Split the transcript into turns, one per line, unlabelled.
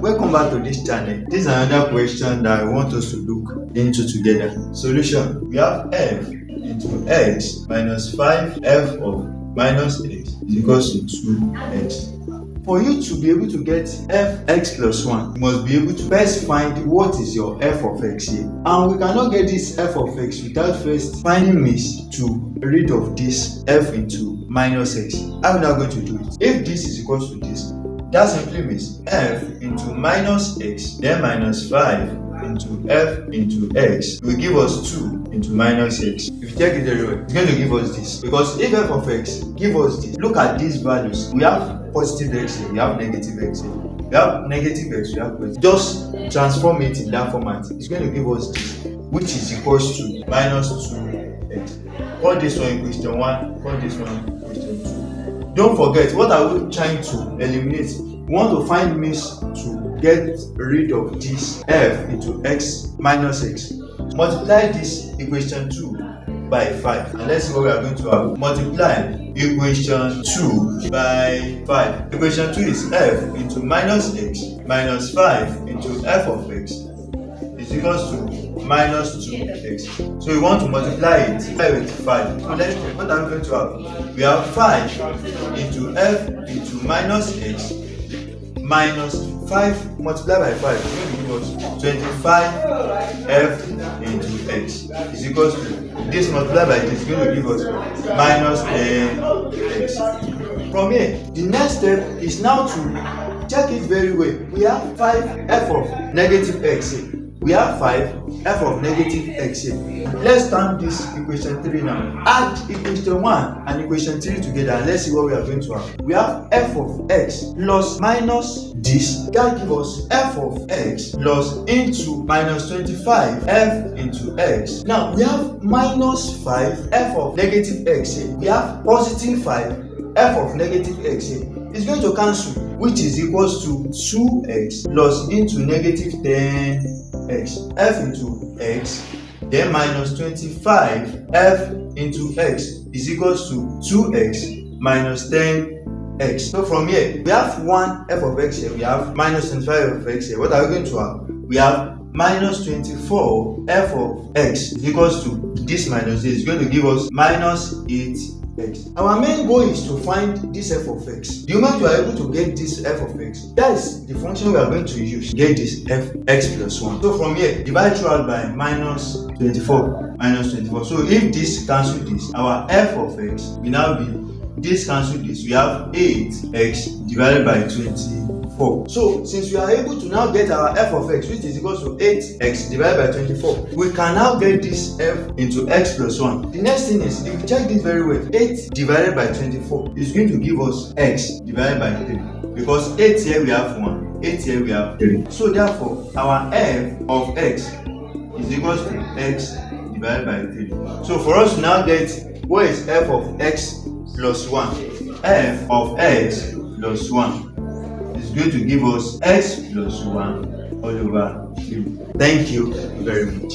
Welcome back to this channel. This is another question that I want us to look into together. Solution: we have f into x minus 5f of minus x is equals to 2x. For you to be able to get fx plus 1, you must be able to first find what is your f of x here. And we cannot get this f of x without first finding means to rid of this f into minus x. How are we now going to do it? If this is equals to this, that simply means f into minus x, then minus 5 into f into x will give us 2 into minus x. If you check it very well, it's going to give us this. Because if f of x give us this, look at these values. We have positive x here, we have negative x here. We have negative x, we have positive. Just transform it in that format. It's going to give us this, which is equals to minus 2x. Call this one equation 1, call this one equation 2. Don't forget, what are we trying to eliminate? We want to find means to get rid of this f into x minus x. Multiply this equation 2 by 5, and let's see what we are going to have. Multiply equation 2 by 5. Equation 2 is f into minus x minus 5 into f of x is equals to minus 2x. So we want to multiply it with 5. So let's check what are we going to have. We have 5 into f into minus x minus 5 multiplied by 5 is going to give us 25f into x is equals to this multiplied by this is going to give us minus 10x. From here, the next step is now to check it very well. We have 5f of negative x here. We have 5 f of negative x here. Let's turn this equation 3 now. Add equation 1 and equation 3 together and let's see what we are going to have. We have f of x plus minus this. That gives us f of x plus into minus 25 f into x. Now we have minus 5 f of negative x here. We have positive 5 f of negative x here. It's going to cancel, which is equals to 2x plus into negative 10x. F into x, then minus 25 f into x is equals to 2x minus 10x. So from here, we have 1 f of x here, we have minus 25 f of x here. What are we going to have? We have minus 24 f of x is equals to this minus this is going to give us minus 8x. Our main goal is to find this f of x. The moment you are able to get this f of x, that is the function we are going to use to get this fx plus 1. So from here, divide throughout by minus 24. So if this cancel this, our f of x will now be this cancel this. We have 8x divided by 24. So since we are able to now get our f of x, which is equal to 8x divided by 24, we can now get this f into x plus 1. The next thing is, if you check this very well, 8 divided by 24 is going to give us x divided by 3. Because 8 here we have 1, 8 here we have 3. So therefore, our f of x is equal to x divided by 3. So for us to now get what is f of x plus 1, f of x plus 1 is going to give us x plus 1 all over 3. Thank you very much.